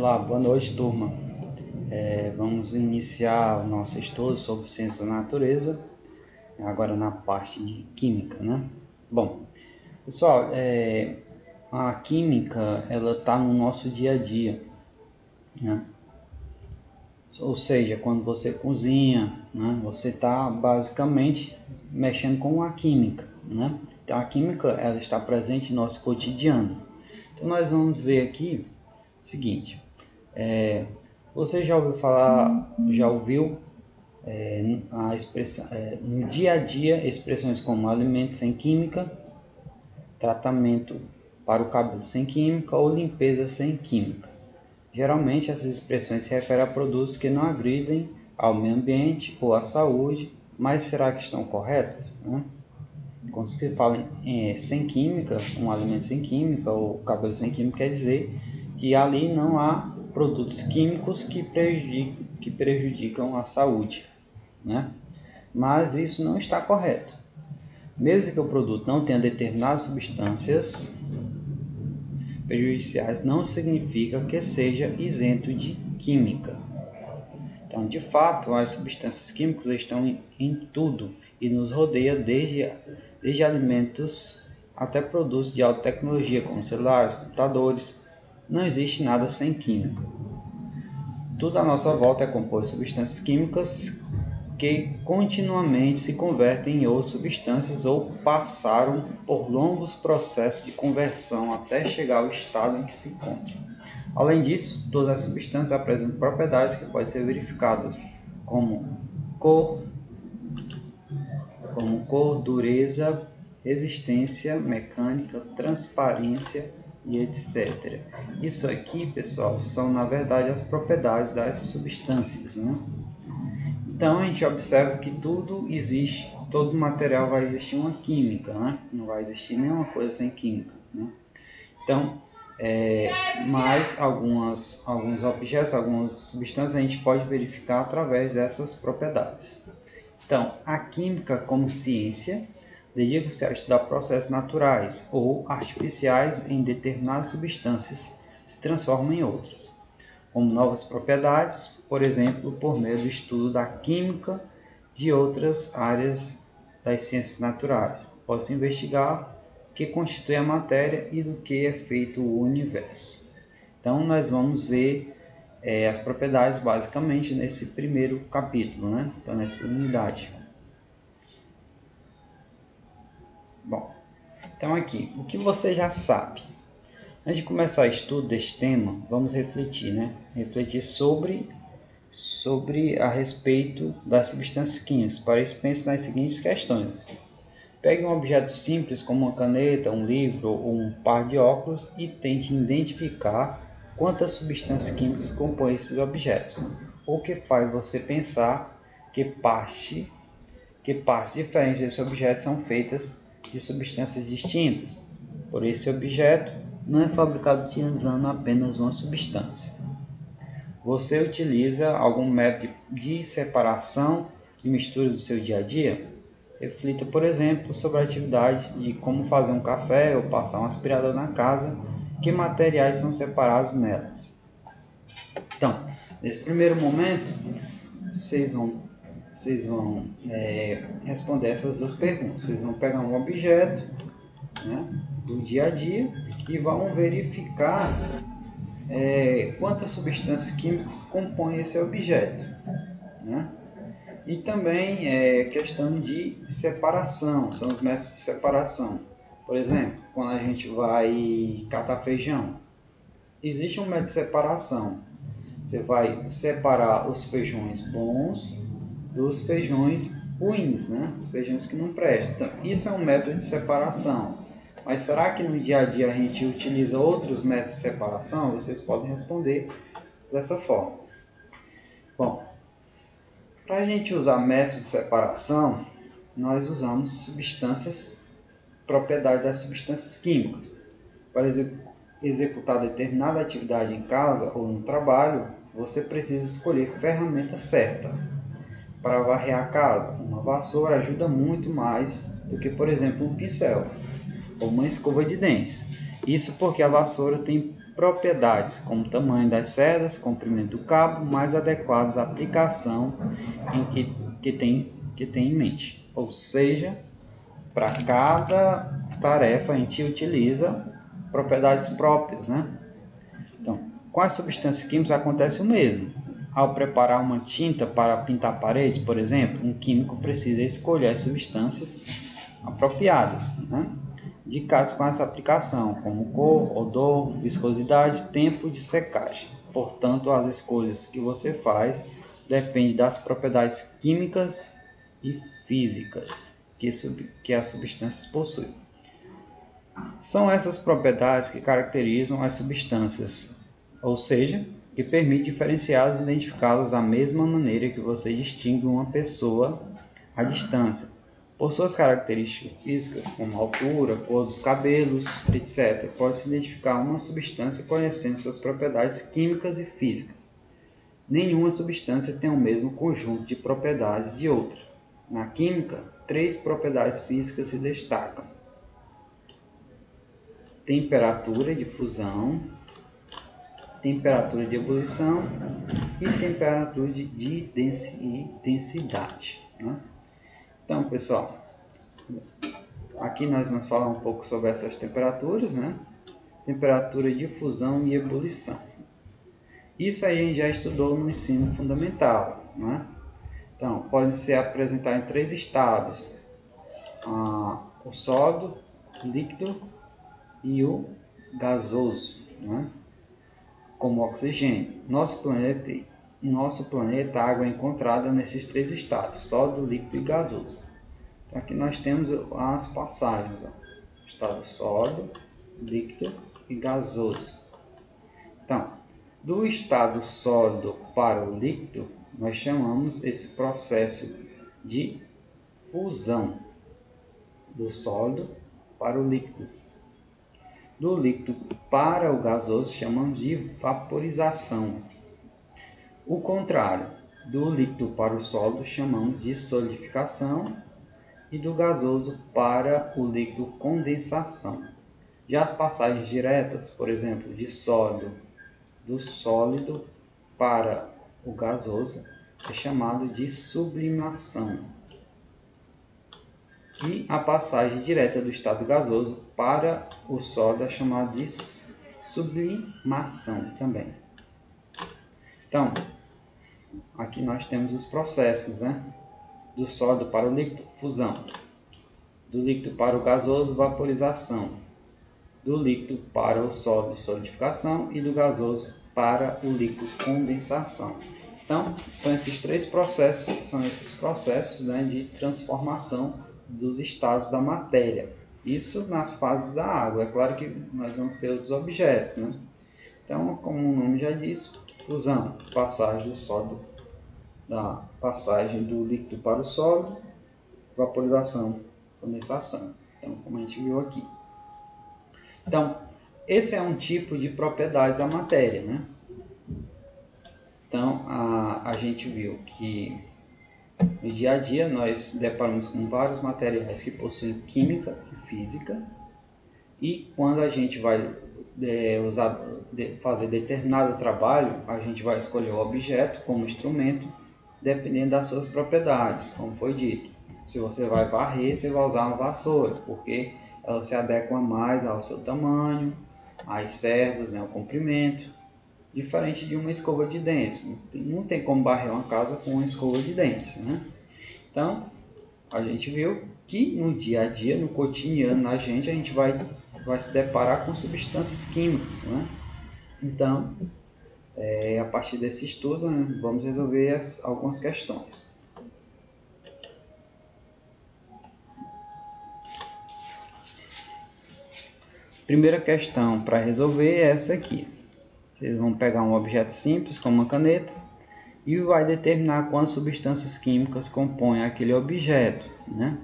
Olá, boa noite, turma. Vamos iniciar o nosso estudo sobre ciência da natureza, agora na parte de química, né? Bom, pessoal, a química, ela está no nosso dia a dia, né? Ou seja, quando você cozinha, né, você está basicamente mexendo com a química, né? Então, a química, ela está presente no nosso cotidiano. Então, nós vamos ver aqui o seguinte. Você já ouviu falar, a expressão, no dia a dia, expressões como alimento sem química, tratamento para o cabelo sem química ou limpeza sem química. Geralmente essas expressões se referem a produtos que não agridem ao meio ambiente ou à saúde, mas será que estão corretas, né? Quando se fala em sem química, um alimento sem química ou cabelo sem química, quer dizer que ali não há produtos químicos que prejudicam a saúde, né? Mas isso não está correto. Mesmo que o produto não tenha determinadas substâncias prejudiciais, não significa que seja isento de química. Então, de fato, as substâncias químicas estão em tudo e nos rodeia desde alimentos até produtos de alta tecnologia, como celulares, computadores. Não existe nada sem química. Tudo à nossa volta é composto de substâncias químicas que continuamente se convertem em outras substâncias ou passaram por longos processos de conversão até chegar ao estado em que se encontram. Além disso, todas as substâncias apresentam propriedades que podem ser verificadas como cor, dureza, resistência mecânica, transparência e etc. Isso aqui, pessoal, são na verdade as propriedades das substâncias, né? Então a gente observa que tudo existe, todo material vai existir uma química, né? Não vai existir nenhuma coisa sem química, né? Então, mas alguns objetos, algumas substâncias a gente pode verificar através dessas propriedades. Então, a química como ciência dedica-se a estudar processos naturais ou artificiais em determinadas substâncias se transformam em outras, como novas propriedades, por exemplo, por meio do estudo da química de outras áreas das ciências naturais. Pode-se investigar o que constitui a matéria e do que é feito o universo. Então, nós vamos ver as propriedades basicamente nesse primeiro capítulo, né? Então, nessa unidade. Bom, então aqui, o que você já sabe? Antes de começar o estudo deste tema, vamos refletir, né? Refletir sobre a respeito das substâncias químicas. Para isso, pense nas seguintes questões. Pegue um objeto simples como uma caneta, um livro ou um par de óculos e tente identificar quantas substâncias químicas compõem esses objetos. O que faz você pensar que partes diferentes desse objeto são feitas de substâncias distintas. Por esse objeto não é fabricado utilizando apenas uma substância. Você utiliza algum método de separação e misturas do seu dia a dia? Reflita, por exemplo, sobre a atividade de como fazer um café ou passar um aspirador na casa, que materiais são separados nelas. Então, nesse primeiro momento, vocês vão responder essas duas perguntas. Vocês vão pegar um objeto, né, do dia a dia e vão verificar quantas substâncias químicas compõem esse objeto, né? E também questão de separação, são os métodos de separação. Por exemplo, quando a gente vai catar feijão, existe um método de separação. Você vai separar os feijões bons dos feijões ruins, né? Os feijões que não prestam. Então, isso é um método de separação. Mas será que no dia a dia a gente utiliza outros métodos de separação? Vocês podem responder dessa forma. Bom, para a gente usar métodos de separação, nós usamos propriedades das substâncias químicas. Para executar determinada atividade em casa ou no trabalho, você precisa escolher a ferramenta certa. Para varrer a casa, uma vassoura ajuda muito mais do que, por exemplo, um pincel ou uma escova de dentes. Isso porque a vassoura tem propriedades como o tamanho das cerdas, comprimento do cabo, mais adequados à aplicação que tem em mente. Ou seja, para cada tarefa a gente utiliza propriedades próprias, né? Então, com as substâncias químicas acontece o mesmo. Ao preparar uma tinta para pintar paredes, por exemplo, um químico precisa escolher as substâncias apropriadas, né? Indicados com essa aplicação, como cor, odor, viscosidade, tempo de secagem. Portanto, as escolhas que você faz dependem das propriedades químicas e físicas que as substâncias possuem. São essas propriedades que caracterizam as substâncias, ou seja, que permitem diferenciá-las e identificá-las da mesma maneira que você distingue uma pessoa à distância, por suas características físicas, como altura, cor dos cabelos, etc. Pode-se identificar uma substância conhecendo suas propriedades químicas e físicas. Nenhuma substância tem o mesmo conjunto de propriedades de outra. Na química, 3 propriedades físicas se destacam: temperatura de fusão, temperatura de ebulição e temperatura de densidade, né? Então, pessoal, aqui nós vamos falar um pouco sobre essas temperaturas, né? Temperatura de fusão e ebulição. Isso aí a gente já estudou no ensino fundamental, né? Então, pode ser apresentado em 3 estados: o sólido, o líquido e o gasoso, né? Como oxigênio. Nosso planeta, a água é encontrada nesses 3 estados: sólido, líquido e gasoso. Então, aqui nós temos as passagens: estado sólido, líquido e gasoso. Então, do estado sólido para o líquido, nós chamamos esse processo de fusão. Do sólido para o líquido. Do líquido para o gasoso, chamamos de vaporização. O contrário, do líquido para o sólido, chamamos de solidificação. E do gasoso para o líquido, condensação. Já as passagens diretas, por exemplo, do sólido para o gasoso, é chamado de sublimação. E a passagem direta do estado gasoso para o sólido é chamada de sublimação também. Então, aqui nós temos os processos, né? Do sólido para o líquido, fusão. Do líquido para o gasoso, vaporização. Do líquido para o sólido, solidificação. E do gasoso para o líquido, condensação. Então, são esses 3 processos, né, de transformação dos estados da matéria. Isso nas fases da água. É claro que nós vamos ter outros objetos, né? Então, como o nome já diz, fusão, passagem do líquido para o sólido, vaporização, condensação. Então, como a gente viu aqui. Então, esse é um tipo de propriedades da matéria, né? Então, a gente viu que no dia a dia nós deparamos com vários materiais que possuem química e física, e quando a gente vai fazer determinado trabalho, a gente vai escolher o objeto como instrumento, dependendo das suas propriedades, como foi dito. Se você vai varrer, você vai usar uma vassoura, porque ela se adequa mais ao seu tamanho, às cerdas, né, ao comprimento, diferente de uma escova de dentes. Não tem como varrer uma casa com uma escova de dentes, né? Então, a gente viu que no dia a dia, no cotidiano, a gente vai se deparar com substâncias químicas, né? Então, a partir desse estudo, né, vamos resolver algumas questões. Primeira questão para resolver é essa aqui. Vocês vão pegar um objeto simples, como uma caneta, e vai determinar quantas substâncias químicas compõem aquele objeto, né?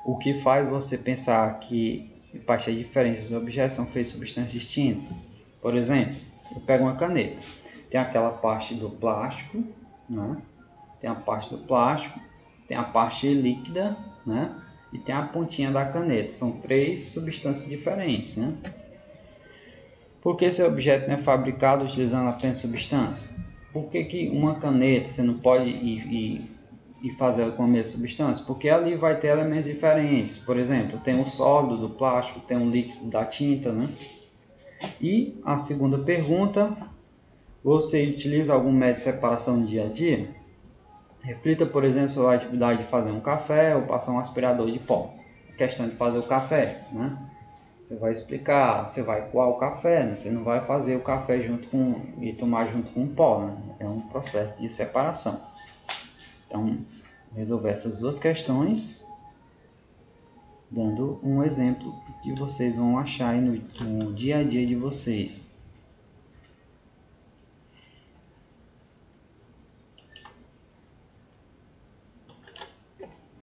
O que faz você pensar que partes diferentes dos objetos são feitas de substâncias distintas. Por exemplo, eu pego uma caneta, tem aquela parte do plástico, né? Tem a parte do plástico, tem a parte líquida, né? E tem a pontinha da caneta. São 3 substâncias diferentes, né? Por que esse objeto não é fabricado utilizando apenas substância? Por que uma caneta você não pode ir fazer ela com a mesma substância? Porque ali vai ter elementos diferentes. Por exemplo, tem o sólido do plástico, tem o líquido da tinta, né? E a segunda pergunta: você utiliza algum método de separação no dia a dia? Reflita, por exemplo, sobre a atividade de fazer um café ou passar um aspirador de pó. A questão de fazer o café, né? Você vai explicar, você vai coar o café, né? Você não vai fazer o café junto com e tomar junto com o pó, né? É um processo de separação. Então, resolver essas duas questões, dando um exemplo que vocês vão achar aí no dia a dia de vocês.